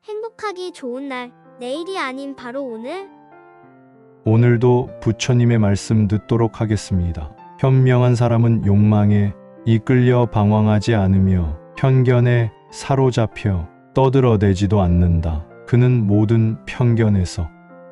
행복하기 좋은 날, 내일이 아닌 바로 오늘. 오늘도 부처님의 말씀 듣도록 하겠습니다. 현명한 사람은 욕망에 이끌려 방황하지 않으며 편견에 사로잡혀 떠들어대지도 않는다. 그는 모든 편견에서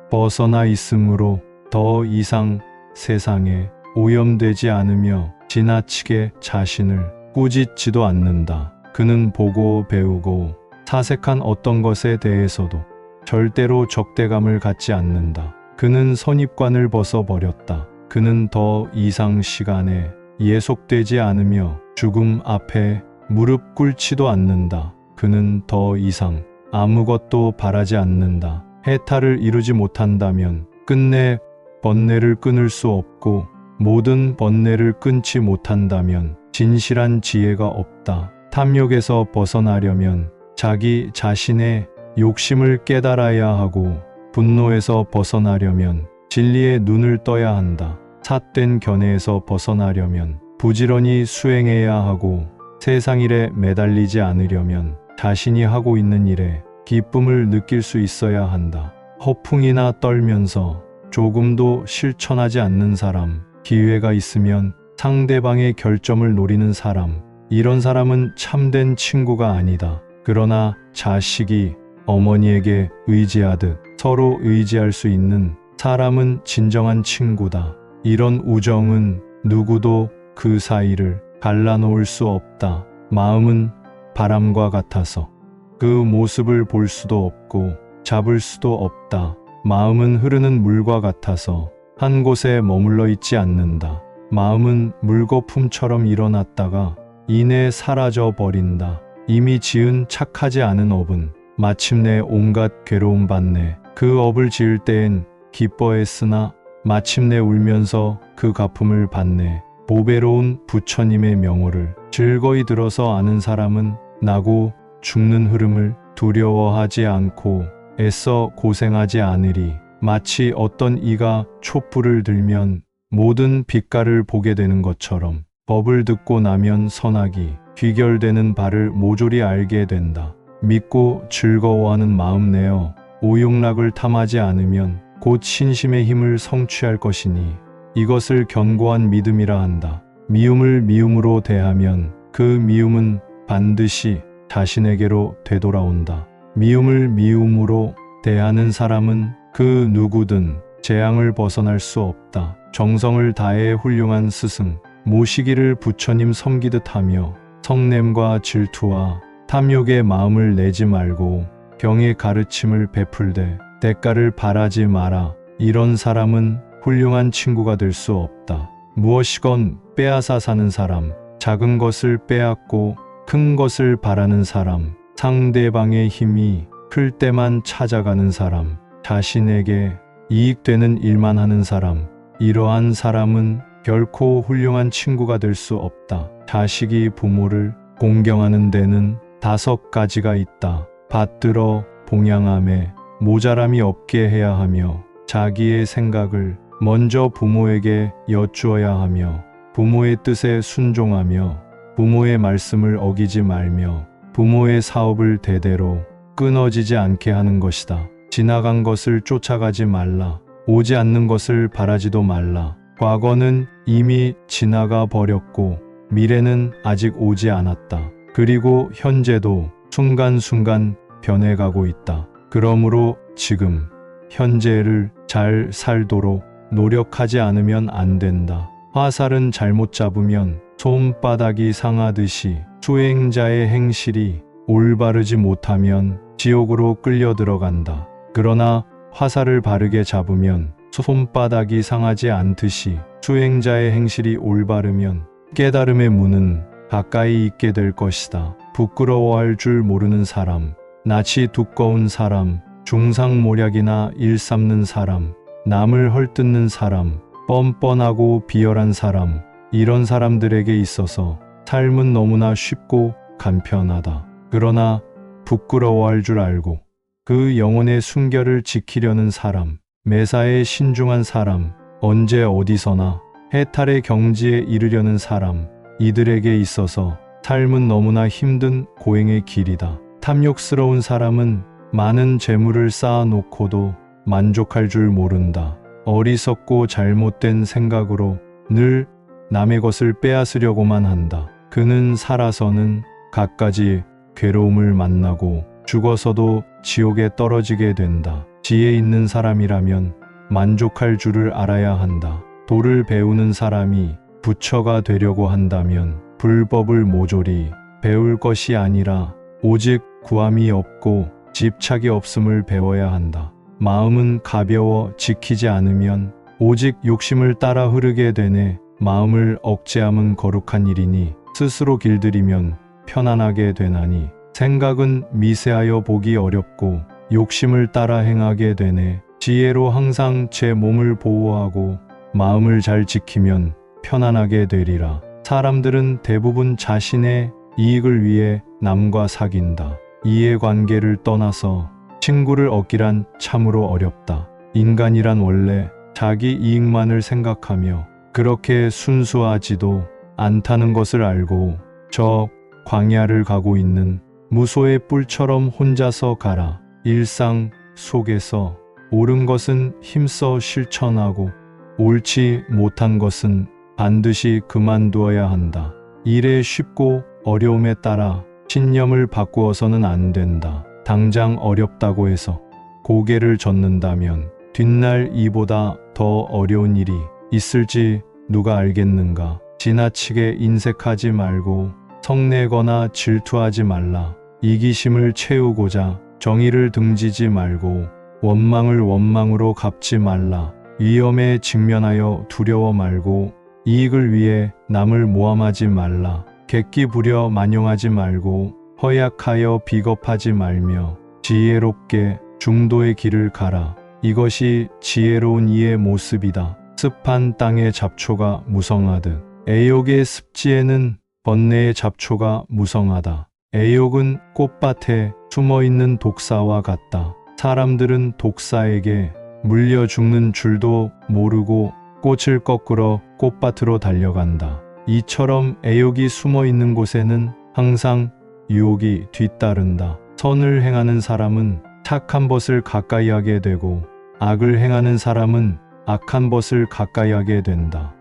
벗어나 있으므로 더 이상 세상에 오염되지 않으며 지나치게 자신을 꾸짖지도 않는다. 그는 보고 배우고 사색한 어떤 것에 대해서도 절대로 적대감을 갖지 않는다. 그는 선입관을 벗어버렸다. 그는 더 이상 시간에 예속되지 않으며 죽음 앞에 무릎 꿇지도 않는다. 그는 더 이상 아무것도 바라지 않는다. 해탈을 이루지 못한다면 끝내 번뇌를 끊을 수 없고 모든 번뇌를 끊지 못한다면 진실한 지혜가 없다. 탐욕에서 벗어나려면 자기 자신의 욕심을 깨달아야 하고 분노에서 벗어나려면 진리의 눈을 떠야 한다. 삿된 견해에서 벗어나려면 부지런히 수행해야 하고 세상 일에 매달리지 않으려면 자신이 하고 있는 일에 기쁨을 느낄 수 있어야 한다. 허풍이나 떨면서 조금도 실천하지 않는 사람, 기회가 있으면 상대방의 결점을 노리는 사람, 이런 사람은 참된 친구가 아니다. 그러나 자식이 어머니에게 의지하듯 서로 의지할 수 있는 사람은 진정한 친구다. 이런 우정은 누구도 그 사이를 갈라놓을 수 없다. 마음은 바람과 같아서 그 모습을 볼 수도 없고 잡을 수도 없다. 마음은 흐르는 물과 같아서 한 곳에 머물러 있지 않는다. 마음은 물거품처럼 일어났다가 이내 사라져 버린다. 이미 지은 착하지 않은 업은 마침내 온갖 괴로움 받네. 그 업을 지을 때엔 기뻐했으나 마침내 울면서 그 갚음을 받네. 보배로운 부처님의 명호를 즐거이 들어서 아는 사람은 나고 죽는 흐름을 두려워하지 않고 애써 고생하지 않으리. 마치 어떤 이가 촛불을 들면 모든 빛깔을 보게 되는 것처럼 법을 듣고 나면 선악이 귀결되는 바를 모조리 알게 된다. 믿고 즐거워하는 마음 내어 오욕락을 탐하지 않으면 곧 신심의 힘을 성취할 것이니 이것을 견고한 믿음이라 한다. 미움을 미움으로 대하면 그 미움은 반드시 자신에게로 되돌아온다. 미움을 미움으로 대하는 사람은 그 누구든 재앙을 벗어날 수 없다. 정성을 다해 훌륭한 스승 모시기를 부처님 섬기듯 하며 성냄과 질투와 탐욕의 마음을 내지 말고 병의 가르침을 베풀되 대가를 바라지 마라. 이런 사람은 훌륭한 친구가 될 수 없다. 무엇이건 빼앗아 사는 사람, 작은 것을 빼앗고 큰 것을 바라는 사람, 상대방의 힘이 클 때만 찾아가는 사람, 자신에게 이익되는 일만 하는 사람, 이러한 사람은 결코 훌륭한 친구가 될 수 없다. 자식이 부모를 공경하는 데는 5가지가 있다. 받들어 봉양함에 모자람이 없게 해야 하며 자기의 생각을 먼저 부모에게 여쭈어야 하며 부모의 뜻에 순종하며 부모의 말씀을 어기지 말며 부모의 사업을 대대로 끊어지지 않게 하는 것이다. 지나간 것을 쫓아가지 말라. 오지 않는 것을 바라지도 말라. 과거는 이미 지나가 버렸고 미래는 아직 오지 않았다. 그리고 현재도 순간순간 변해가고 있다. 그러므로 지금 현재를 잘 살도록 노력하지 않으면 안 된다. 화살은 잘못 잡으면 손바닥이 상하듯이 수행자의 행실이 올바르지 못하면 지옥으로 끌려 들어간다. 그러나 화살을 바르게 잡으면 손바닥이 상하지 않듯이 수행자의 행실이 올바르면 깨달음의 문은 가까이 있게 될 것이다. 부끄러워할 줄 모르는 사람, 낯이 두꺼운 사람, 중상모략이나 일삼는 사람, 남을 헐뜯는 사람, 뻔뻔하고 비열한 사람, 이런 사람들에게 있어서 삶은 너무나 쉽고 간편하다. 그러나 부끄러워할 줄 알고 그 영혼의 순결을 지키려는 사람, 매사에 신중한 사람, 언제 어디서나 해탈의 경지에 이르려는 사람, 이들에게 있어서 삶은 너무나 힘든 고행의 길이다. 탐욕스러운 사람은 많은 재물을 쌓아놓고도 만족할 줄 모른다. 어리석고 잘못된 생각으로 늘 남의 것을 빼앗으려고만 한다. 그는 살아서는 갖가지 괴로움을 만나고 죽어서도 지옥에 떨어지게 된다. 지혜 있는 사람이라면 만족할 줄을 알아야 한다. 도를 배우는 사람이 부처가 되려고 한다면 불법을 모조리 배울 것이 아니라 오직 구함이 없고 집착이 없음을 배워야 한다. 마음은 가벼워 지키지 않으면 오직 욕심을 따라 흐르게 되네. 마음을 억제함은 거룩한 일이니 스스로 길들이면 편안하게 되나니 생각은 미세하여 보기 어렵고 욕심을 따라 행하게 되네. 지혜로 항상 제 몸을 보호하고 마음을 잘 지키면 편안하게 되리라. 사람들은 대부분 자신의 이익을 위해 남과 사귄다. 이해관계를 떠나서 친구를 얻기란 참으로 어렵다. 인간이란 원래 자기 이익만을 생각하며 그렇게 순수하지도 않다는 것을 알고 저 광야를 가고 있는 무소의 뿔처럼 혼자서 가라. 일상 속에서 옳은 것은 힘써 실천하고 옳지 못한 것은 반드시 그만두어야 한다. 일에 쉽고 어려움에 따라 신념을 바꾸어서는 안 된다. 당장 어렵다고 해서 고개를 젓는다면 뒷날 이보다 더 어려운 일이 있을지 누가 알겠는가. 지나치게 인색하지 말고 성내거나 질투하지 말라. 이기심을 채우고자 정의를 등지지 말고 원망을 원망으로 갚지 말라. 위험에 직면하여 두려워 말고 이익을 위해 남을 모함하지 말라. 객기 부려 만용하지 말고 허약하여 비겁하지 말며 지혜롭게 중도의 길을 가라. 이것이 지혜로운 이의 모습이다. 습한 땅의 잡초가 무성하듯 애욕의 습지에는 번뇌의 잡초가 무성하다. 애욕은 꽃밭에 숨어있는 독사와 같다. 사람들은 독사에게 물려 죽는 줄도 모르고 꽃을 꺾으러 꽃밭으로 달려간다. 이처럼 애욕이 숨어있는 곳에는 항상 유혹이 뒤따른다. 선을 행하는 사람은 착한 벗을 가까이 하게 되고 악을 행하는 사람은 악한 벗을 가까이 하게 된다.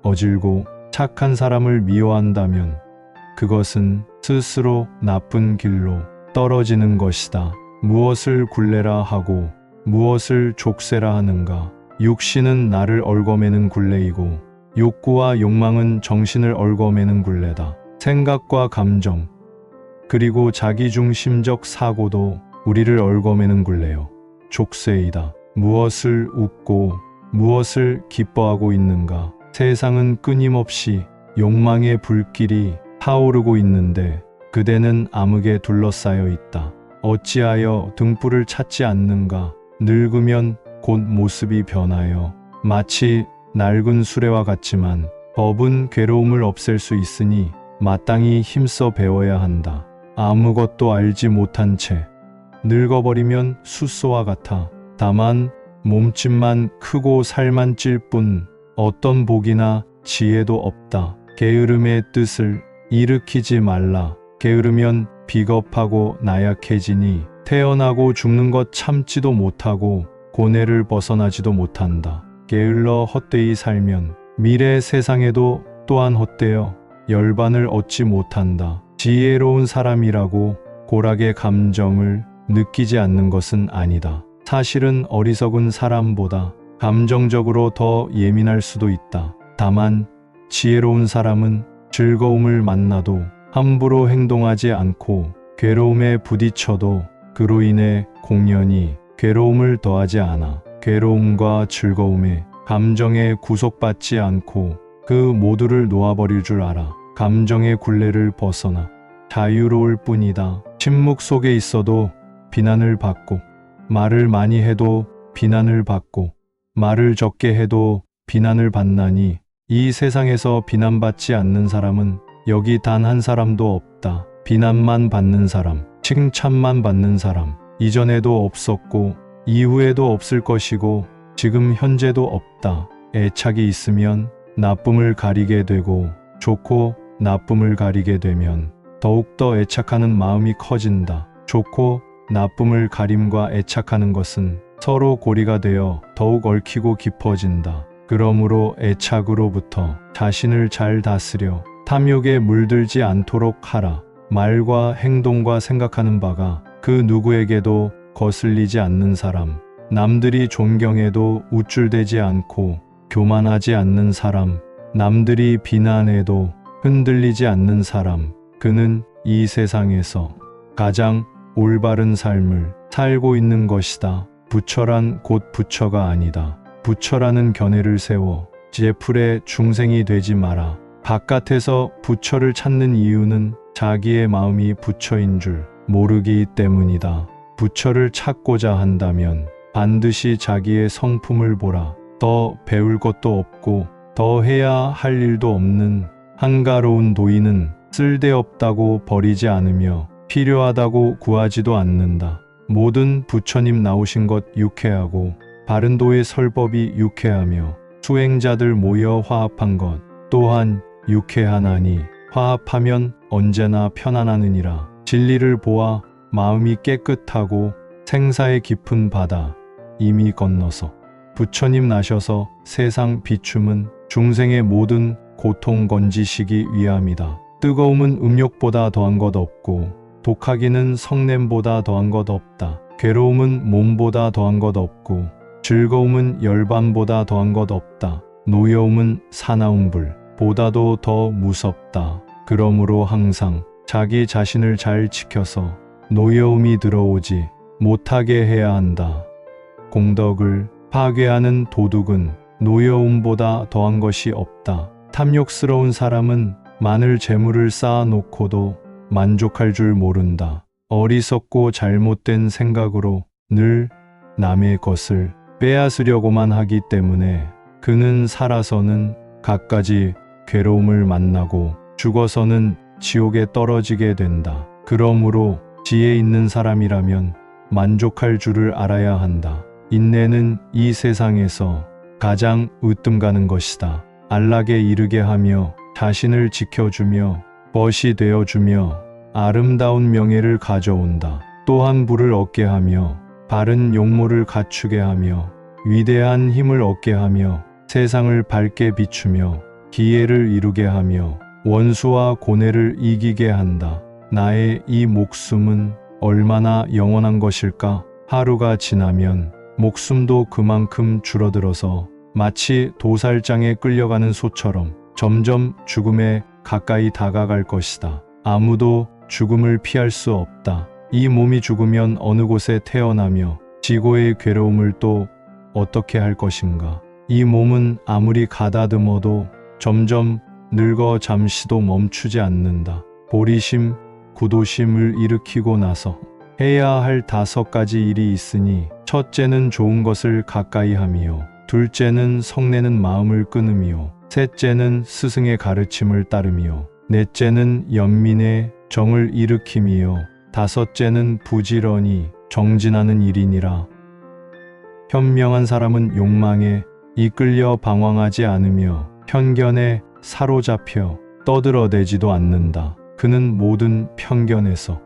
어질고 착한 사람을 미워한다면 그것은 스스로 나쁜 길로 떨어지는 것이다. 무엇을 굴레라 하고 무엇을 족쇄라 하는가. 육신은 나를 얽어매는 굴레이고 욕구와 욕망은 정신을 얽어매는 굴레다. 생각과 감정 그리고 자기중심적 사고도 우리를 얽어매는 굴레요. 족쇄이다. 무엇을 웃고 무엇을 기뻐하고 있는가. 세상은 끊임없이 욕망의 불길이 타오르고 있는데 그대는 암흑에 둘러싸여 있다. 어찌하여 등불을 찾지 않는가. 늙으면 곧 모습이 변하여 마치 낡은 수레와 같지만 법은 괴로움을 없앨 수 있으니 마땅히 힘써 배워야 한다. 아무것도 알지 못한 채 늙어버리면 숫소와 같아. 다만 몸집만 크고 살만 찔 뿐 어떤 복이나 지혜도 없다. 게으름의 뜻을 일으키지 말라. 게으르면 비겁하고 나약해지니 태어나고 죽는 것 참지도 못하고 고뇌를 벗어나지도 못한다. 게을러 헛되이 살면 미래 세상에도 또한 헛되어 열반을 얻지 못한다. 지혜로운 사람이라고 고락의 감정을 느끼지 않는 것은 아니다. 사실은 어리석은 사람보다 감정적으로 더 예민할 수도 있다. 다만 지혜로운 사람은 즐거움을 만나도 함부로 행동하지 않고 괴로움에 부딪혀도 그로 인해 공연히 괴로움을 더하지 않아. 괴로움과 즐거움에 감정에 구속받지 않고 그 모두를 놓아버릴 줄 알아. 감정의 굴레를 벗어나 자유로울 뿐이다. 침묵 속에 있어도 비난을 받고 말을 많이 해도 비난을 받고 말을 적게 해도 비난을 받나니 이 세상에서 비난받지 않는 사람은 여기 단 한 사람도 없다. 비난만 받는 사람, 칭찬만 받는 사람, 이전에도 없었고 이후에도 없을 것이고 지금 현재도 없다. 애착이 있으면 나쁨을 가리게 되고 좋고 나쁨을 가리게 되면 더욱더 애착하는 마음이 커진다. 좋고 나쁨을 가림과 애착하는 것은 서로 고리가 되어 더욱 얽히고 깊어진다. 그러므로 애착으로부터 자신을 잘 다스려 탐욕에 물들지 않도록 하라. 말과 행동과 생각하는 바가 그 누구에게도 거슬리지 않는 사람, 남들이 존경해도 우쭐대지 않고 교만하지 않는 사람, 남들이 비난해도 흔들리지 않는 사람, 그는 이 세상에서 가장 올바른 삶을 살고 있는 것이다. 부처란 곧 부처가 아니다. 부처라는 견해를 세워 제풀의 중생이 되지 마라. 바깥에서 부처를 찾는 이유는 자기의 마음이 부처인 줄 모르기 때문이다. 부처를 찾고자 한다면 반드시 자기의 성품을 보라. 더 배울 것도 없고 더 해야 할 일도 없는 한가로운 도인은 쓸데없다고 버리지 않으며 필요하다고 구하지도 않는다. 모든 부처님 나오신 것 유쾌하고 바른도의 설법이 유쾌하며 수행자들 모여 화합한 것 또한 유쾌하나니 화합하면 언제나 편안하느니라. 진리를 보아 마음이 깨끗하고 생사의 깊은 바다 이미 건너서 부처님 나셔서 세상 비춤은 중생의 모든 고통 건지시기 위함이다. 뜨거움은 음욕보다 더한 것 없고 독하기는 성냄보다 더한 것 없다. 괴로움은 몸보다 더한 것 없고 즐거움은 열반보다 더한 것 없다. 노여움은 사나운 불보다도 더 무섭다. 그러므로 항상 자기 자신을 잘 지켜서 노여움이 들어오지 못하게 해야 한다. 공덕을 파괴하는 도둑은 노여움보다 더한 것이 없다. 탐욕스러운 사람은 많은 재물을 쌓아놓고도 만족할 줄 모른다. 어리석고 잘못된 생각으로 늘 남의 것을 빼앗으려고만 하기 때문에 그는 살아서는 갖가지 괴로움을 만나고 죽어서는 지옥에 떨어지게 된다. 그러므로 지혜 있는 사람이라면 만족할 줄을 알아야 한다. 인내는 이 세상에서 가장 으뜸 가는 것이다. 안락에 이르게 하며 자신을 지켜주며 벗이 되어주며 아름다운 명예를 가져온다. 또한 부를 얻게 하며 바른 용모를 갖추게 하며 위대한 힘을 얻게 하며 세상을 밝게 비추며 기회를 이루게 하며 원수와 고뇌를 이기게 한다. 나의 이 목숨은 얼마나 영원한 것일까? 하루가 지나면 목숨도 그만큼 줄어들어서 마치 도살장에 끌려가는 소처럼 점점 죽음에 가까이 다가갈 것이다. 아무도 죽음을 피할 수 없다. 이 몸이 죽으면 어느 곳에 태어나며 지고의 괴로움을 또 어떻게 할 것인가? 이 몸은 아무리 가다듬어도 점점 늙어 잠시도 멈추지 않는다. 보리심, 구도심을 일으키고 나서 해야 할 5가지 일이 있으니 첫째는 좋은 것을 가까이 하며 둘째는 성내는 마음을 끊으며 셋째는 스승의 가르침을 따르며 넷째는 연민의 정을 일으키며 다섯째는 부지런히 정진하는 일이니라. 현명한 사람은 욕망에 이끌려 방황하지 않으며 편견에 사로잡혀 떠들어대지도 않는다. 그는 모든 편견에서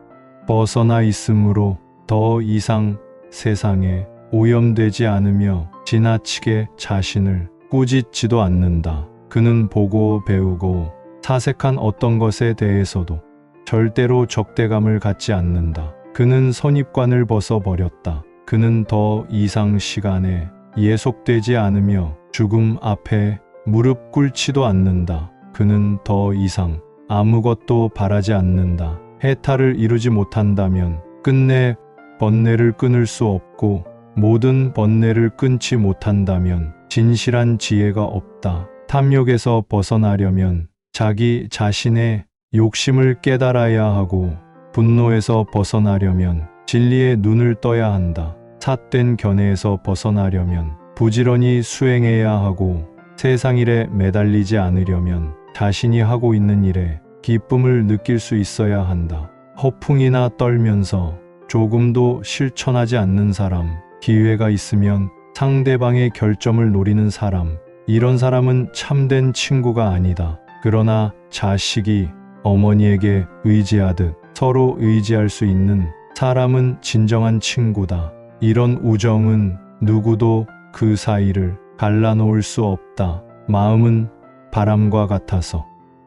벗어나 있으므로 더 이상 세상에 오염되지 않으며 지나치게 자신을 꾸짖지도 않는다. 그는 보고 배우고 사색한 어떤 것에 대해서도 절대로 적대감을 갖지 않는다. 그는 선입관을 벗어버렸다. 그는 더 이상 시간에 예속되지 않으며 죽음 앞에 무릎 꿇지도 않는다. 그는 더 이상 아무것도 바라지 않는다. 해탈을 이루지 못한다면 끝내 번뇌를 끊을 수 없고 모든 번뇌를 끊지 못한다면 진실한 지혜가 없다. 탐욕에서 벗어나려면 자기 자신의 욕심을 깨달아야 하고 분노에서 벗어나려면 진리의 눈을 떠야 한다. 삿된 견해에서 벗어나려면 부지런히 수행해야 하고 세상 일에 매달리지 않으려면 자신이 하고 있는 일에 기쁨을 느낄 수 있어야 한다. 허풍이나 떨면서 조금도 실천하지 않는 사람, 기회가 있으면 상대방의 결점을 노리는 사람, 이런 사람은 참된 친구가 아니다. 그러나 자식이 어머니에게 의지하듯 서로 의지할 수 있는 사람은 진정한 친구다. 이런 우정은 누구도 그 사이를 갈라놓을 수 없다. 마음은 바람과 같아서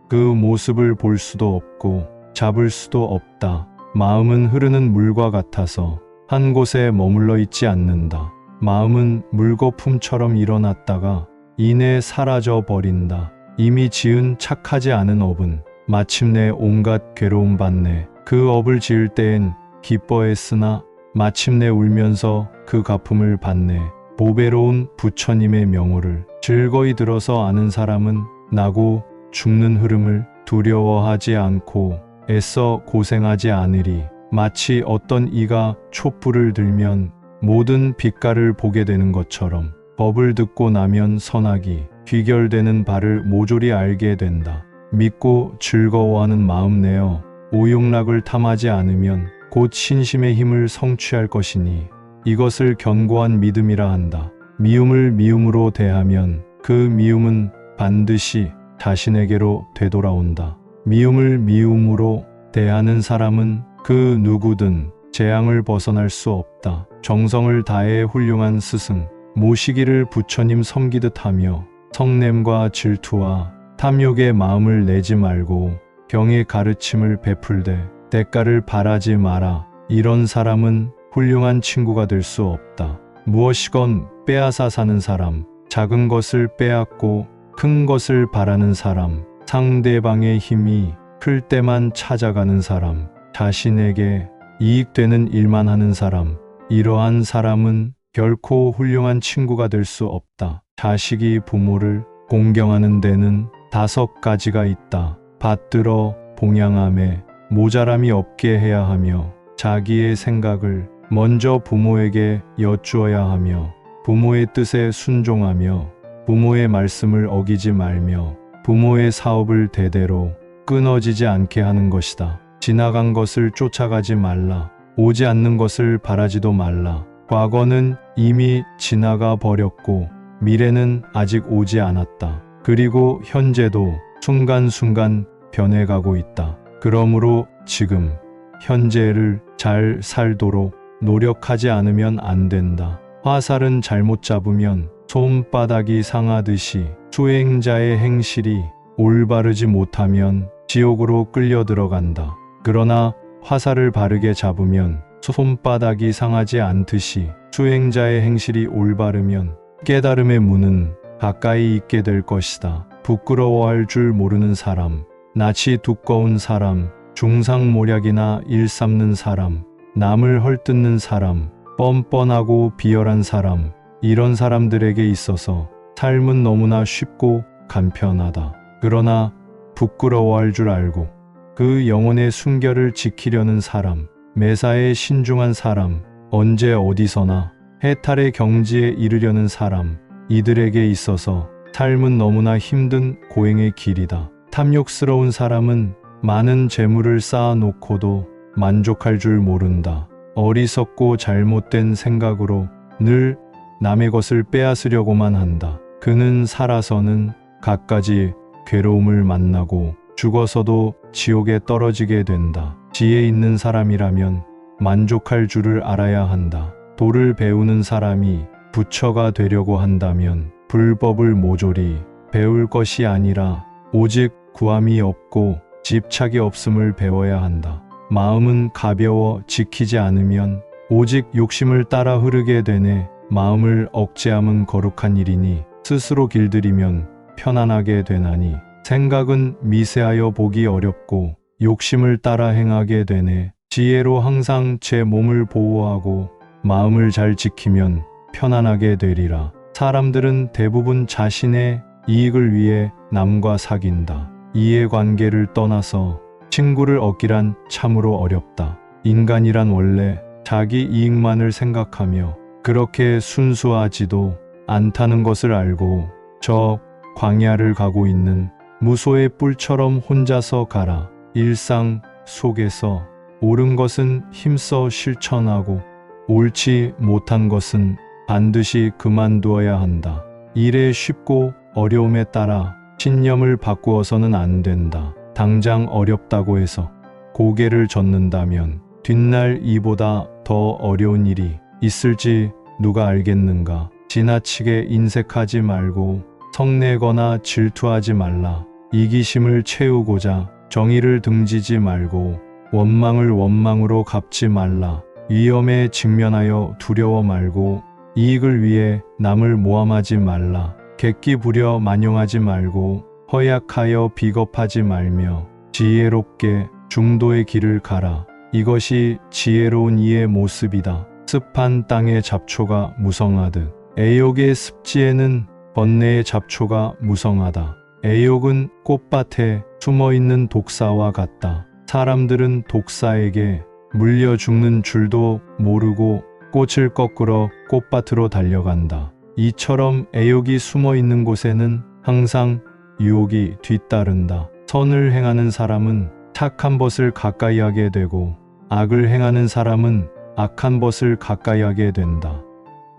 그 모습을 볼 수도 없고 잡을 수도 없다. 마음은 흐르는 물과 같아서 한 곳에 머물러 있지 않는다. 마음은 물거품처럼 일어났다가 이내 사라져 버린다. 이미 지은 착하지 않은 업은 마침내 온갖 괴로움 받네. 그 업을 지을 때엔 기뻐했으나 마침내 울면서 그 갚음을 받네. 보배로운 부처님의 명호를 즐거이 들어서 아는 사람은 나고 죽는 흐름을 두려워하지 않고 애써 고생하지 않으리. 마치 어떤 이가 촛불을 들면 모든 빛깔을 보게 되는 것처럼 법을 듣고 나면 선악이 귀결되는 바를 모조리 알게 된다. 믿고 즐거워하는 마음 내어 오욕락을 탐하지 않으면 곧 신심의 힘을 성취할 것이니 이것을 견고한 믿음이라 한다. 미움을 미움으로 대하면 그 미움은 반드시 자신에게로 되돌아온다. 미움을 미움으로 대하는 사람은 그 누구든 재앙을 벗어날 수 없다. 정성을 다해 훌륭한 스승 모시기를 부처님 섬기듯 하며 성냄과 질투와 탐욕의 마음을 내지 말고 경의 가르침을 베풀되 대가를 바라지 마라. 이런 사람은 훌륭한 친구가 될 수 없다. 무엇이건 빼앗아 사는 사람, 작은 것을 빼앗고 큰 것을 바라는 사람, 상대방의 힘이 클 때만 찾아가는 사람, 자신에게 이익되는 일만 하는 사람, 이러한 사람은 결코 훌륭한 친구가 될 수 없다. 자식이 부모를 공경하는 데는 5가지가 있다. 받들어 봉양함에 모자람이 없게 해야 하며 자기의 생각을 먼저 부모에게 여쭈어야 하며 부모의 뜻에 순종하며 부모의 말씀을 어기지 말며 부모의 사업을 대대로 끊어지지 않게 하는 것이다. 지나간 것을 쫓아가지 말라. 오지 않는 것을 바라지도 말라. 과거는 이미 지나가 버렸고 미래는 아직 오지 않았다. 그리고 현재도 순간순간 변해가고 있다. 그러므로 지금 현재를 잘 살도록 노력하지 않으면 안 된다. 화살은 잘못 잡으면 손바닥이 상하듯이 수행자의 행실이 올바르지 못하면 지옥으로 끌려 들어간다. 그러나 화살을 바르게 잡으면 손바닥이 상하지 않듯이 수행자의 행실이 올바르면 깨달음의 문은 가까이 있게 될 것이다. 부끄러워할 줄 모르는 사람, 낯이 두꺼운 사람, 중상모략이나 일삼는 사람, 남을 헐뜯는 사람, 뻔뻔하고 비열한 사람, 이런 사람들에게 있어서 삶은 너무나 쉽고 간편하다. 그러나 부끄러워할 줄 알고 그 영혼의 순결을 지키려는 사람, 매사에 신중한 사람, 언제 어디서나 해탈의 경지에 이르려는 사람, 이들에게 있어서 삶은 너무나 힘든 고행의 길이다. 탐욕스러운 사람은 많은 재물을 쌓아놓고도 만족할 줄 모른다. 어리석고 잘못된 생각으로 늘 남의 것을 빼앗으려고만 한다. 그는 살아서는 갖가지 괴로움을 만나고 죽어서도 지옥에 떨어지게 된다. 지혜 있는 사람이라면 만족할 줄을 알아야 한다. 도를 배우는 사람이 부처가 되려고 한다면 불법을 모조리 배울 것이 아니라 오직 구함이 없고 집착이 없음을 배워야 한다. 마음은 가벼워 지키지 않으면 오직 욕심을 따라 흐르게 되네. 마음을 억제함은 거룩한 일이니 스스로 길들이면 편안하게 되나니 생각은 미세하여 보기 어렵고 욕심을 따라 행하게 되네. 지혜로 항상 제 몸을 보호하고 마음을 잘 지키면 편안하게 되리라. 사람들은 대부분 자신의 이익을 위해 남과 사귄다. 이해관계를 떠나서 친구를 얻기란 참으로 어렵다. 인간이란 원래 자기 이익만을 생각하며 그렇게 순수하지도 않다는 것을 알고 저 광야를 가고 있는 무소의 뿔처럼 혼자서 가라. 일상 속에서 옳은 것은 힘써 실천하고 옳지 못한 것은 반드시 그만두어야 한다. 일에 쉽고 어려움에 따라 신념을 바꾸어서는 안 된다. 당장 어렵다고 해서 고개를 젓는다면 뒷날 이보다 더 어려운 일이 있을지 누가 알겠는가. 지나치게 인색하지 말고 성내거나 질투하지 말라. 이기심을 채우고자 정의를 등지지 말고 원망을 원망으로 갚지 말라. 위험에 직면하여 두려워 말고 이익을 위해 남을 모함하지 말라. 객기 부려 만용하지 말고 허약하여 비겁하지 말며 지혜롭게 중도의 길을 가라. 이것이 지혜로운 이의 모습이다. 습한 땅의 잡초가 무성하듯 애욕의 습지에는 번뇌의 잡초가 무성하다. 애욕은 꽃밭에 숨어있는 독사와 같다. 사람들은 독사에게 물려 죽는 줄도 모르고 꽃을 꺾으러 꽃밭으로 달려간다. 이처럼 애욕이 숨어있는 곳에는 항상 유혹이 뒤따른다. 선을 행하는 사람은 착한 것을 가까이 하게 되고 악을 행하는 사람은 악한 것을 가까이 하게 된다.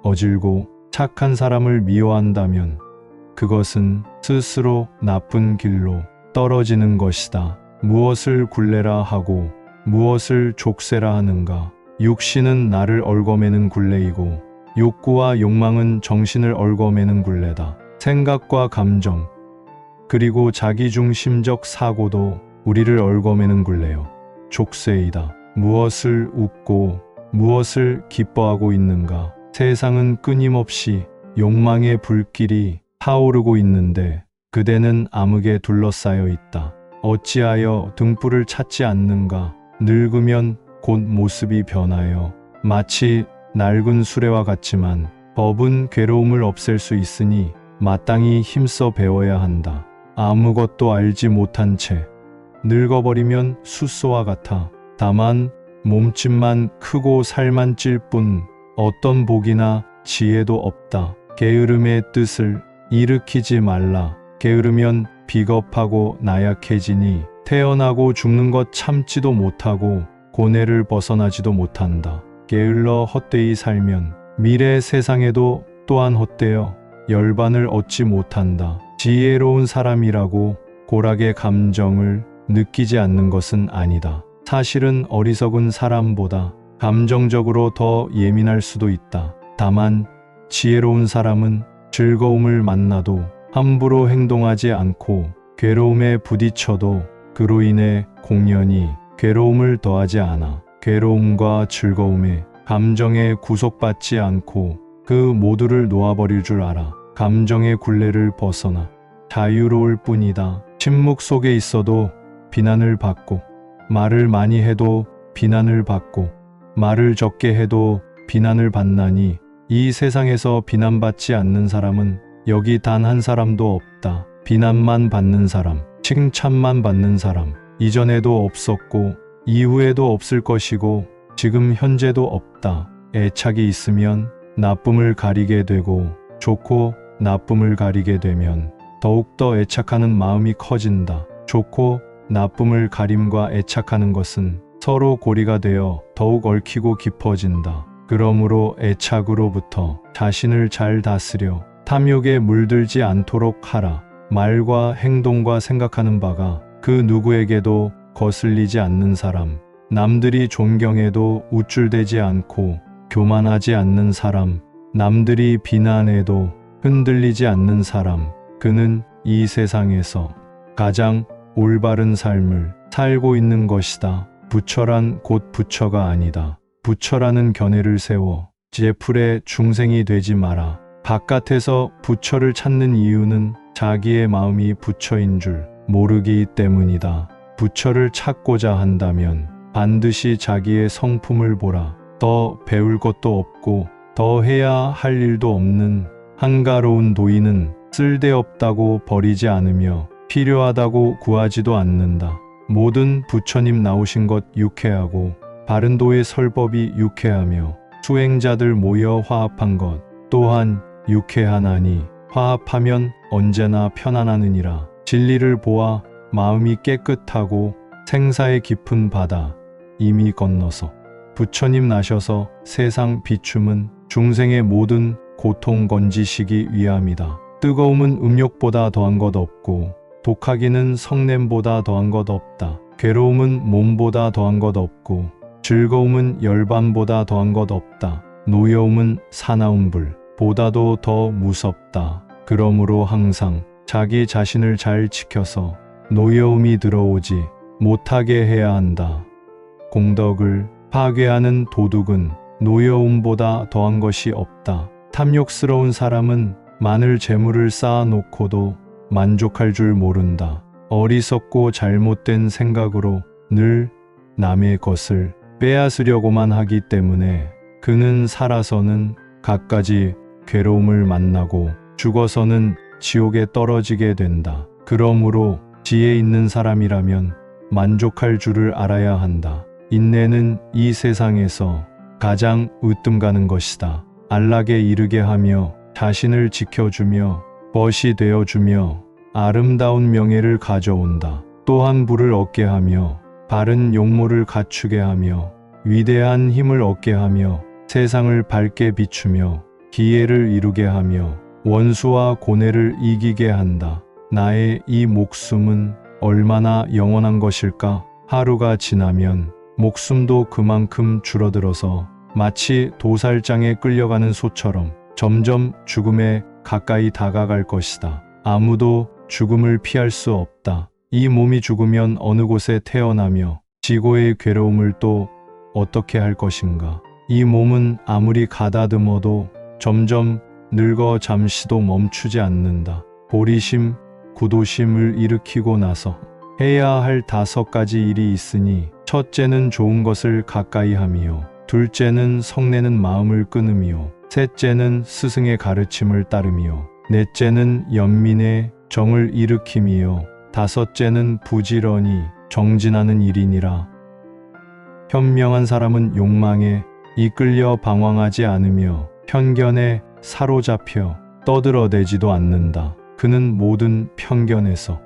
어질고 착한 사람을 미워한다면 그것은 스스로 나쁜 길로 떨어지는 것이다. 무엇을 굴레라 하고 무엇을 족쇄라 하는가. 육신은 나를 얽어매는 굴레이고 욕구와 욕망은 정신을 얽어매는 굴레다. 생각과 감정 그리고 자기중심적 사고도 우리를 얽어매는 굴레요. 족쇄이다. 무엇을 웃고 무엇을 기뻐하고 있는가. 세상은 끊임없이 욕망의 불길이 타오르고 있는데 그대는 암흑에 둘러싸여 있다. 어찌하여 등불을 찾지 않는가. 늙으면 곧 모습이 변하여 마치 낡은 수레와 같지만 법은 괴로움을 없앨 수 있으니 마땅히 힘써 배워야 한다. 아무것도 알지 못한 채 늙어버리면 숫소와 같아. 다만 몸집만 크고 살만 찔 뿐 어떤 복이나 지혜도 없다. 게으름의 뜻을 일으키지 말라. 게으르면 비겁하고 나약해지니 태어나고 죽는 것 참지도 못하고 고뇌를 벗어나지도 못한다. 게을러 헛되이 살면 미래 세상에도 또한 헛되어 열반을 얻지 못한다. 지혜로운 사람이라고 고락의 감정을 느끼지 않는 것은 아니다. 사실은 어리석은 사람보다 감정적으로 더 예민할 수도 있다. 다만 지혜로운 사람은 즐거움을 만나도 함부로 행동하지 않고 괴로움에 부딪혀도 그로 인해 공연히 괴로움을 더하지 않아. 괴로움과 즐거움에 감정에 구속받지 않고 그 모두를 놓아버릴 줄 알아. 감정의 굴레를 벗어나 자유로울 뿐이다. 침묵 속에 있어도 비난을 받고 말을 많이 해도 비난을 받고 말을 적게 해도 비난을 받나니 이 세상에서 비난받지 않는 사람은 여기 단 한 사람도 없다. 비난만 받는 사람, 칭찬만 받는 사람, 이전에도 없었고 이후에도 없을 것이고 지금 현재도 없다. 애착이 있으면 나쁨을 가리게 되고 좋고 나쁨을 가리게 되면 더욱더 애착하는 마음이 커진다. 좋고 나쁨을 가림과 애착하는 것은 서로 고리가 되어 더욱 얽히고 깊어진다. 그러므로 애착으로부터 자신을 잘 다스려 탐욕에 물들지 않도록 하라. 말과 행동과 생각하는 바가 그 누구에게도 거슬리지 않는 사람, 남들이 존경해도 우쭐대지 않고 교만하지 않는 사람, 남들이 비난해도 흔들리지 않는 사람, 그는 이 세상에서 가장 올바른 삶을 살고 있는 것이다. 부처란 곧 부처가 아니다. 부처라는 견해를 세워 제풀의 중생이 되지 마라. 바깥에서 부처를 찾는 이유는 자기의 마음이 부처인 줄 모르기 때문이다. 부처를 찾고자 한다면 반드시 자기의 성품을 보라. 더 배울 것도 없고 더 해야 할 일도 없는 한가로운 도인은 쓸데없다고 버리지 않으며 필요하다고 구하지도 않는다. 모든 부처님 나오신 것 유쾌하고 바른도의 설법이 유쾌하며 수행자들 모여 화합한 것 또한 유쾌하나니 화합하면 언제나 편안하느니라. 진리를 보아 마음이 깨끗하고 생사의 깊은 바다 이미 건너서 부처님 나셔서 세상 비춤은 중생의 모든 고통 건지시기 위함이다. 뜨거움은 음욕보다 더한 것 없고 독하기는 성냄보다 더한 것 없다. 괴로움은 몸보다 더한 것 없고 즐거움은 열반보다 더한 것 없다. 노여움은 사나운 불보다도 더 무섭다. 그러므로 항상 자기 자신을 잘 지켜서 노여움이 들어오지 못하게 해야 한다. 공덕을 파괴하는 도둑은 노여움보다 더한 것이 없다. 탐욕스러운 사람은 많은 재물을 쌓아놓고도 만족할 줄 모른다. 어리석고 잘못된 생각으로 늘 남의 것을 빼앗으려고만 하기 때문에 그는 살아서는 갖가지 괴로움을 만나고 죽어서는 지옥에 떨어지게 된다. 그러므로 지혜 있는 사람이라면 만족할 줄을 알아야 한다. 인내는 이 세상에서 가장 으뜸 가는 것이다. 안락에 이르게 하며 자신을 지켜주며 벗이 되어주며 아름다운 명예를 가져온다. 또한 부를 얻게 하며 바른 용모를 갖추게 하며 위대한 힘을 얻게 하며 세상을 밝게 비추며 기회를 이루게 하며 원수와 고뇌를 이기게 한다. 나의 이 목숨은 얼마나 영원한 것일까? 하루가 지나면 목숨도 그만큼 줄어들어서 마치 도살장에 끌려가는 소처럼 점점 죽음에 가까이 다가갈 것이다. 아무도 죽음을 피할 수 없다. 이 몸이 죽으면 어느 곳에 태어나며 지고의 괴로움을 또 어떻게 할 것인가? 이 몸은 아무리 가다듬어도 점점 늙어 잠시도 멈추지 않는다. 보리심, 구도심을 일으키고 나서 해야 할 5가지 일이 있으니 첫째는 좋은 것을 가까이 하며 둘째는 성내는 마음을 끊으며 셋째는 스승의 가르침을 따르며 넷째는 연민의 정을 일으키며 다섯째는 부지런히 정진하는 일이니라. 현명한 사람은 욕망에 이끌려 방황하지 않으며 편견에 사로잡혀 떠들어대지도 않는다. 그는 모든 편견에서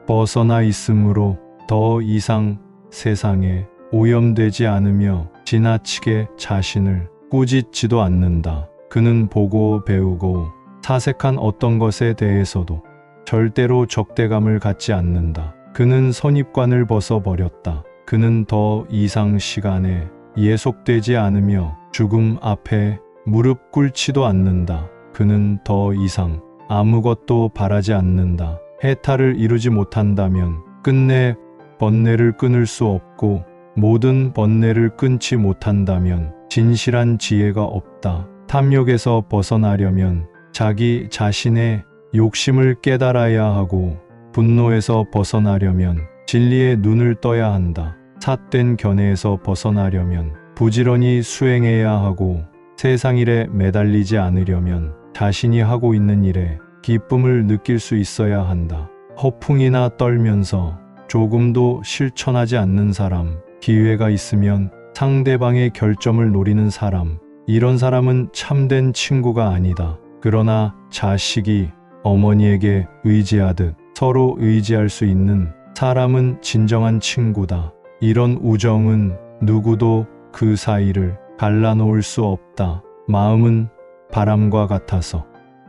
벗어나 있으므로 더 이상 세상에 오염되지 않으며 지나치게 자신을 꾸짖지도 않는다. 그는 보고 배우고 사색한 어떤 것에 대해서도 절대로 적대감을 갖지 않는다. 그는 선입관을 벗어버렸다. 그는 더 이상 시간에 예속되지 않으며 죽음 앞에 무릎 꿇지도 않는다. 그는 더 이상 아무것도 바라지 않는다. 해탈을 이루지 못한다면 끝내 번뇌를 끊을 수 없고 모든 번뇌를 끊지 못한다면 진실한 지혜가 없다. 탐욕에서 벗어나려면 자기 자신의 욕심을 깨달아야 하고 분노에서 벗어나려면 진리의 눈을 떠야 한다. 삿된 견해에서 벗어나려면 부지런히 수행해야 하고 세상 일에 매달리지 않으려면 자신이 하고 있는 일에 기쁨을 느낄 수 있어야 한다. 허풍이나 떨면서 조금도 실천하지 않는 사람, 기회가 있으면 상대방의 결점을 노리는 사람, 이런 사람은 참된 친구가 아니다. 그러나 자식이 어머니에게 의지하듯 서로 의지할 수 있는 사람은 진정한 친구다. 이런 우정은 누구도 그 사이를 갈라놓을 수 없다. 마음은 바람과 같아서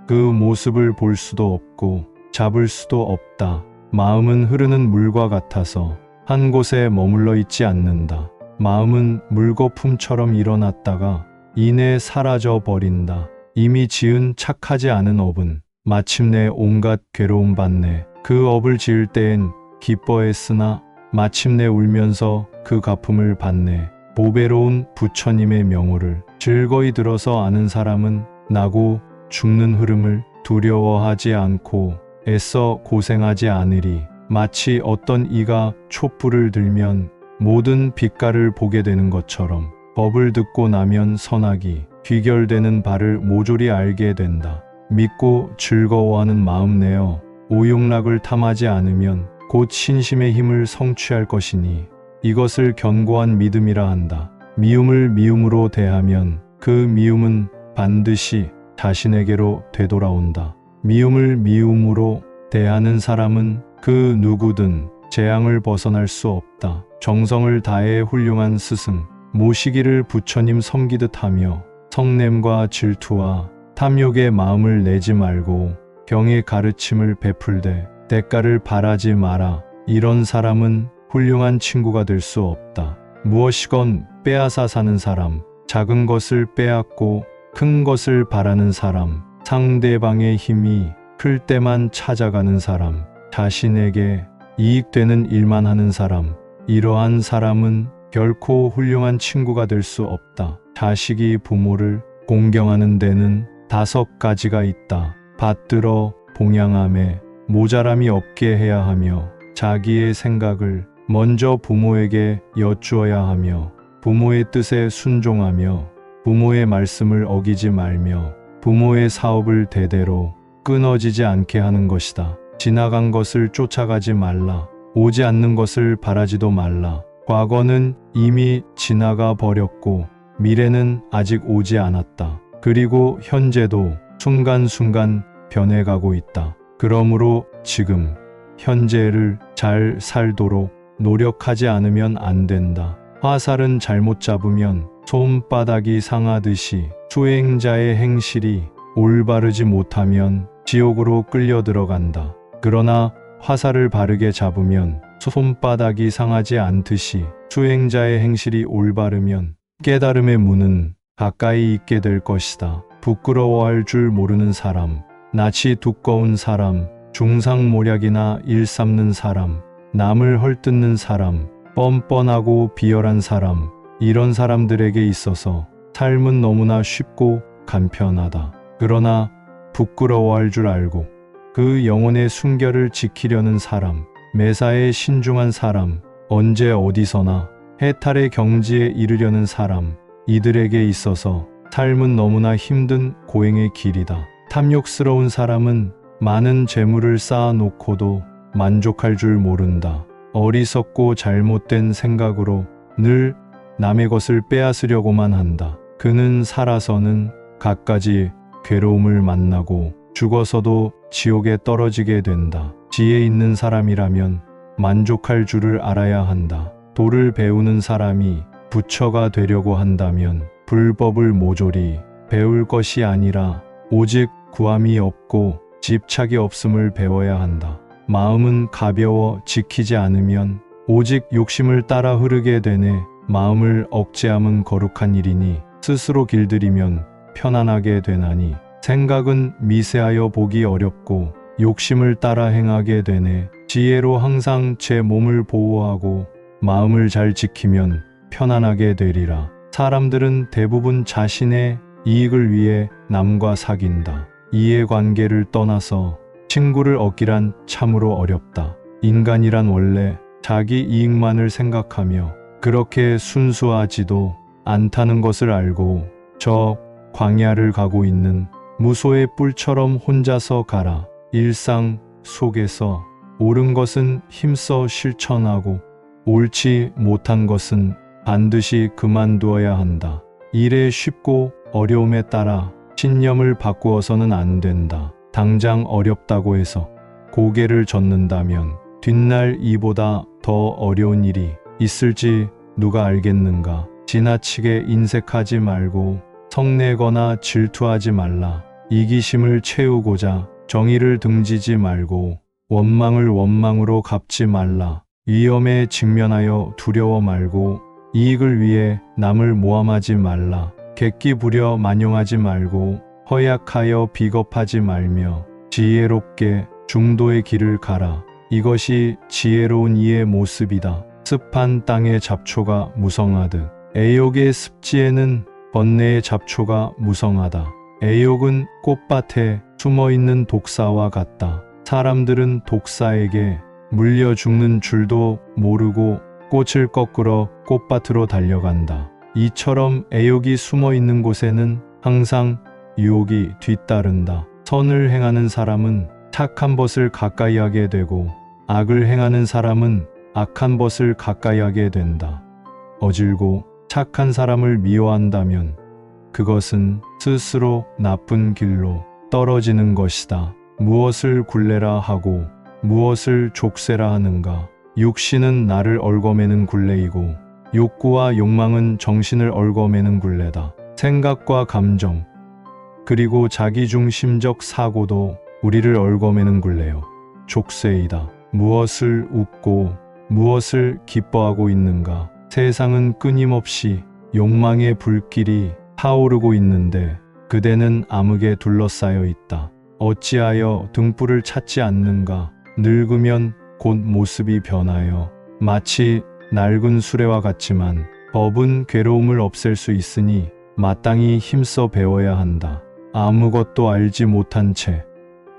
그 모습을 볼 수도 없고 잡을 수도 없다. 마음은 흐르는 물과 같아서 한 곳에 머물러 있지 않는다. 마음은 물거품처럼 일어났다가 이내 사라져 버린다. 이미 지은 착하지 않은 업은 마침내 온갖 괴로움 받네. 그 업을 지을 때엔 기뻐했으나 마침내 울면서 그 갚음을 받네. 보배로운 부처님의 명호를 즐거이 들어서 아는 사람은 나고 죽는 흐름을 두려워하지 않고 애써 고생하지 않으리. 마치 어떤 이가 촛불을 들면 모든 빛깔을 보게 되는 것처럼 법을 듣고 나면 선악이 귀결되는 바를 모조리 알게 된다. 믿고 즐거워하는 마음 내어 오욕락을 탐하지 않으면 곧 신심의 힘을 성취할 것이니 이것을 견고한 믿음이라 한다. 미움을 미움으로 대하면 그 미움은 반드시 자신에게로 되돌아온다. 미움을 미움으로 대하는 사람은 그 누구든 재앙을 벗어날 수 없다. 정성을 다해 훌륭한 스승 모시기를 부처님 섬기듯 하며 성냄과 질투와 탐욕의 마음을 내지 말고 경의 가르침을 베풀되 대가를 바라지 마라. 이런 사람은 훌륭한 친구가 될 수 없다. 무엇이건 빼앗아 사는 사람, 작은 것을 빼앗고 큰 것을 바라는 사람, 상대방의 힘이 클 때만 찾아가는 사람, 자신에게 이익되는 일만 하는 사람, 이러한 사람은 결코 훌륭한 친구가 될 수 없다. 자식이 부모를 공경하는 데는 5가지가 있다. 받들어 봉양함에 모자람이 없게 해야 하며, 자기의 생각을 먼저 부모에게 여쭈어야 하며, 부모의 뜻에 순종하며, 부모의 말씀을 어기지 말며, 부모의 사업을 대대로 끊어지지 않게 하는 것이다. 지나간 것을 쫓아가지 말라. 오지 않는 것을 바라지도 말라. 과거는 이미 지나가 버렸고 미래는 아직 오지 않았다. 그리고 현재도 순간순간 변해가고 있다. 그러므로 지금 현재를 잘 살도록 노력하지 않으면 안 된다. 화살은 잘못 잡으면 손바닥이 상하듯이 수행자의 행실이 올바르지 못하면 지옥으로 끌려 들어간다. 그러나 화살을 바르게 잡으면 손바닥이 상하지 않듯이 수행자의 행실이 올바르면 깨달음의 문은 가까이 있게 될 것이다. 부끄러워할 줄 모르는 사람, 낯이 두꺼운 사람, 중상모략이나 일삼는 사람, 남을 헐뜯는 사람, 뻔뻔하고 비열한 사람, 이런 사람들에게 있어서 삶은 너무나 쉽고 간편하다. 그러나 부끄러워할 줄 알고 그 영혼의 순결을 지키려는 사람, 매사에 신중한 사람, 언제 어디서나 해탈의 경지에 이르려는 사람, 이들에게 있어서 삶은 너무나 힘든 고행의 길이다. 탐욕스러운 사람은 많은 재물을 쌓아놓고도 만족할 줄 모른다. 어리석고 잘못된 생각으로 늘 남의 것을 빼앗으려고만 한다. 그는 살아서는 갖가지 괴로움을 만나고 죽어서도 지옥에 떨어지게 된다. 지혜 있는 사람이라면 만족할 줄을 알아야 한다. 도를 배우는 사람이 부처가 되려고 한다면 불법을 모조리 배울 것이 아니라 오직 구함이 없고 집착이 없음을 배워야 한다. 마음은 가벼워 지키지 않으면 오직 욕심을 따라 흐르게 되네. 마음을 억제함은 거룩한 일이니 스스로 길들이면 편안하게 되나니, 생각은 미세하여 보기 어렵고 욕심을 따라 행하게 되네. 지혜로 항상 제 몸을 보호하고 마음을 잘 지키면 편안하게 되리라. 사람들은 대부분 자신의 이익을 위해 남과 사귄다. 이해관계를 떠나서 친구를 얻기란 참으로 어렵다. 인간이란 원래 자기 이익만을 생각하며 그렇게 순수하지도 않다는 것을 알고 저 광야를 가고 있는 무소의 뿔처럼 혼자서 가라. 일상 속에서 옳은 것은 힘써 실천하고 옳지 못한 것은 반드시 그만두어야 한다. 일에 쉽고 어려움에 따라 신념을 바꾸어서는 안 된다. 당장 어렵다고 해서 고개를 젓는다면 뒷날 이보다 더 어려운 일이 있을지 누가 알겠는가. 지나치게 인색하지 말고 성내거나 질투하지 말라. 이기심을 채우고자 정의를 등지지 말고 원망을 원망으로 갚지 말라. 위험에 직면하여 두려워 말고 이익을 위해 남을 모함하지 말라. 객기 부려 만용하지 말고 허약하여 비겁하지 말며 지혜롭게 중도의 길을 가라. 이것이 지혜로운 이의 모습이다. 습한 땅의 잡초가 무성하듯 애욕의 습지에는 번뇌의 잡초가 무성하다. 애욕은 꽃밭에 숨어있는 독사와 같다. 사람들은 독사에게 물려 죽는 줄도 모르고 꽃을 꺾으러 꽃밭으로 달려간다. 이처럼 애욕이 숨어있는 곳에는 항상 유혹이 뒤따른다. 선을 행하는 사람은 착한 것을 가까이 하게 되고 악을 행하는 사람은 악한 것을 가까이 하게 된다. 어질고 착한 사람을 미워한다면 그것은 스스로 나쁜 길로 떨어지는 것이다. 무엇을 굴레라 하고 무엇을 족쇄라 하는가. 육신은 나를 얽어매는 굴레이고 욕구와 욕망은 정신을 얽어매는 굴레다. 생각과 감정 그리고 자기중심적 사고도 우리를 얽어매는 굴레요. 족쇄이다. 무엇을 웃고 무엇을 기뻐하고 있는가. 세상은 끊임없이 욕망의 불길이 타오르고 있는데 그대는 암흑에 둘러싸여 있다. 어찌하여 등불을 찾지 않는가? 늙으면 곧 모습이 변하여 마치 낡은 수레와 같지만 법은 괴로움을 없앨 수 있으니 마땅히 힘써 배워야 한다. 아무것도 알지 못한 채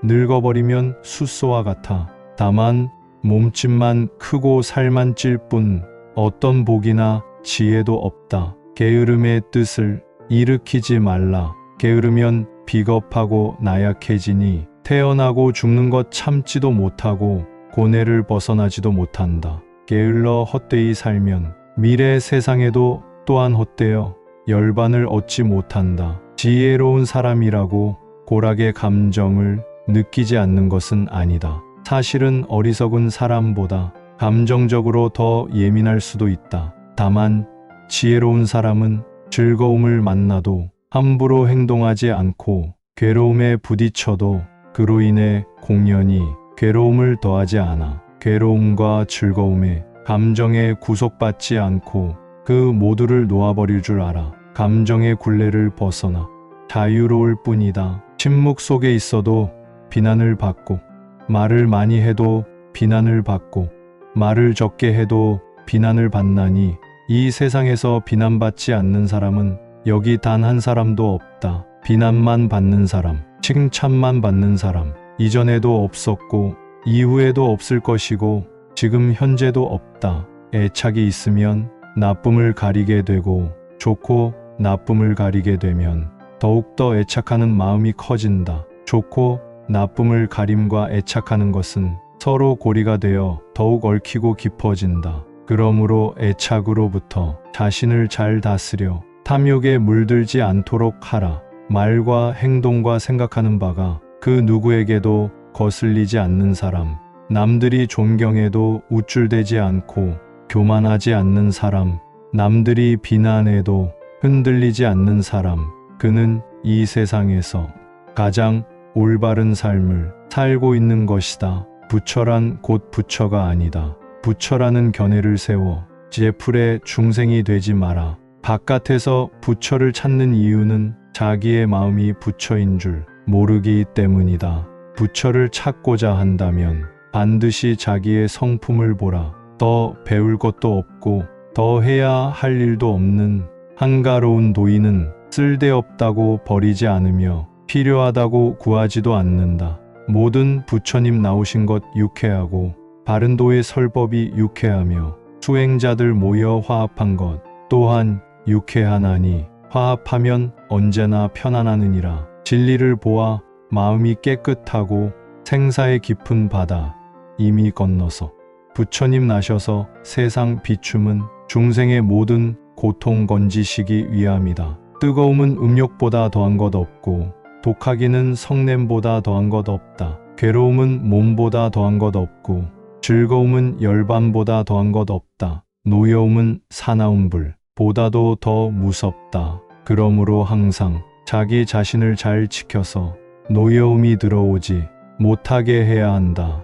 늙어버리면 숫소와 같아. 다만 몸집만 크고 살만 찔 뿐 어떤 복이나 지혜도 없다. 게으름의 뜻을 일으키지 말라. 게으르면 비겁하고 나약해지니 태어나고 죽는 것 참지도 못하고 고뇌를 벗어나지도 못한다. 게을러 헛되이 살면 미래 세상에도 또한 헛되어 열반을 얻지 못한다. 지혜로운 사람이라고 고락의 감정을 느끼지 않는 것은 아니다. 사실은 어리석은 사람보다 감정적으로 더 예민할 수도 있다. 다만 지혜로운 사람은 즐거움을 만나도 함부로 행동하지 않고 괴로움에 부딪혀도 그로 인해 공연히 괴로움을 더하지 않아. 괴로움과 즐거움에 감정에 구속받지 않고 그 모두를 놓아버릴 줄 알아. 감정의 굴레를 벗어나 자유로울 뿐이다. 침묵 속에 있어도 비난을 받고 말을 많이 해도 비난을 받고 말을 적게 해도 비난을 받나니 이 세상에서 비난받지 않는 사람은 여기 단 한 사람도 없다. 비난만 받는 사람, 칭찬만 받는 사람, 이전에도 없었고 이후에도 없을 것이고 지금 현재도 없다. 애착이 있으면 나쁨을 가리게 되고 좋고 나쁨을 가리게 되면 더욱더 애착하는 마음이 커진다. 좋고 나쁨을 가림과 애착하는 것은 서로 고리가 되어 더욱 얽히고 깊어진다. 그러므로 애착으로부터 자신을 잘 다스려 탐욕에 물들지 않도록 하라. 말과 행동과 생각하는 바가 그 누구에게도 거슬리지 않는 사람, 남들이 존경해도 우쭐대지 않고 교만하지 않는 사람, 남들이 비난해도 흔들리지 않는 사람, 그는 이 세상에서 가장 올바른 삶을 살고 있는 것이다. 부처란 곧 부처가 아니다. 부처라는 견해를 세워 제풀의 중생이 되지 마라. 바깥에서 부처를 찾는 이유는 자기의 마음이 부처인 줄 모르기 때문이다. 부처를 찾고자 한다면 반드시 자기의 성품을 보라. 더 배울 것도 없고 더 해야 할 일도 없는 한가로운 도인은 쓸데없다고 버리지 않으며 필요하다고 구하지도 않는다. 모든 부처님 나오신 것 유쾌하고 바른도의 설법이 유쾌하며 수행자들 모여 화합한 것 또한 유쾌하나니 화합하면 언제나 편안하느니라. 진리를 보아 마음이 깨끗하고 생사의 깊은 바다 이미 건너서 부처님 나셔서 세상 비춤은 중생의 모든 고통 건지시기 위함이다. 뜨거움은 음욕보다 더한 것 없고 독하기는 성냄보다 더한 것 없다. 괴로움은 몸보다 더한 것 없고 즐거움은 열반보다 더한 것 없다. 노여움은 사나운 불보다도 더 무섭다. 그러므로 항상 자기 자신을 잘 지켜서 노여움이 들어오지 못하게 해야 한다.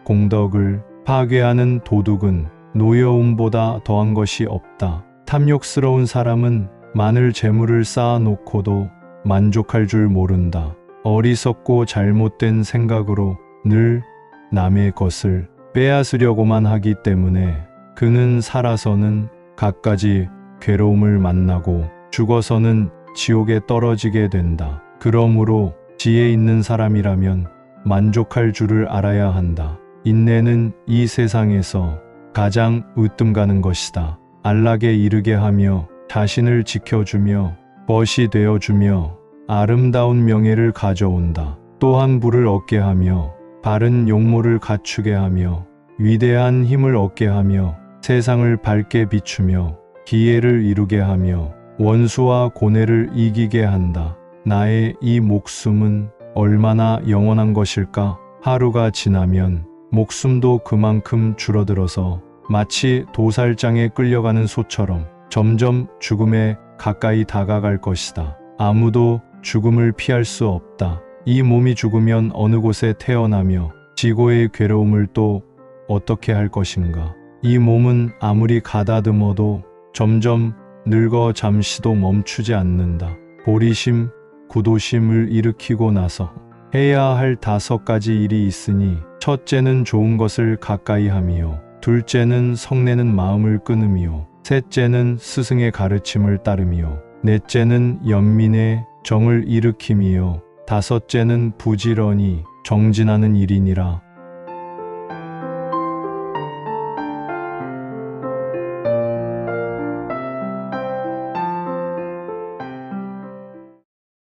공덕을 파괴하는 도둑은 노여움보다 더한 것이 없다. 탐욕스러운 사람은 많은 재물을 쌓아놓고도 만족할 줄 모른다. 어리석고 잘못된 생각으로 늘 남의 것을 빼앗으려고만 하기 때문에 그는 살아서는 갖가지 괴로움을 만나고 죽어서는 지옥에 떨어지게 된다. 그러므로 지혜 있는 사람이라면 만족할 줄을 알아야 한다. 인내는 이 세상에서 가장 으뜸 가는 것이다. 안락에 이르게 하며 자신을 지켜주며 벗이 되어주며 아름다운 명예를 가져온다. 또한 부를 얻게 하며 바른 용모를 갖추게 하며 위대한 힘을 얻게 하며 세상을 밝게 비추며 기회를 이루게 하며 원수와 고뇌를 이기게 한다. 나의 이 목숨은 얼마나 영원한 것일까? 하루가 지나면 목숨도 그만큼 줄어들어서 마치 도살장에 끌려가는 소처럼 점점 죽음에 가까이 다가갈 것이다. 아무도 죽음을 피할 수 없다. 이 몸이 죽으면 어느 곳에 태어나며 지고의 괴로움을 또 어떻게 할 것인가? 이 몸은 아무리 가다듬어도 점점 늙어 잠시도 멈추지 않는다. 보리심, 구도심을 일으키고 나서 해야 할 5가지 일이 있으니 첫째는 좋은 것을 가까이 함이요. 둘째는 성내는 마음을 끊음이요. 셋째는 스승의 가르침을 따름이요. 넷째는 연민의 정을 일으킴이요. 다섯째는 부지런히 정진하는 일이니라.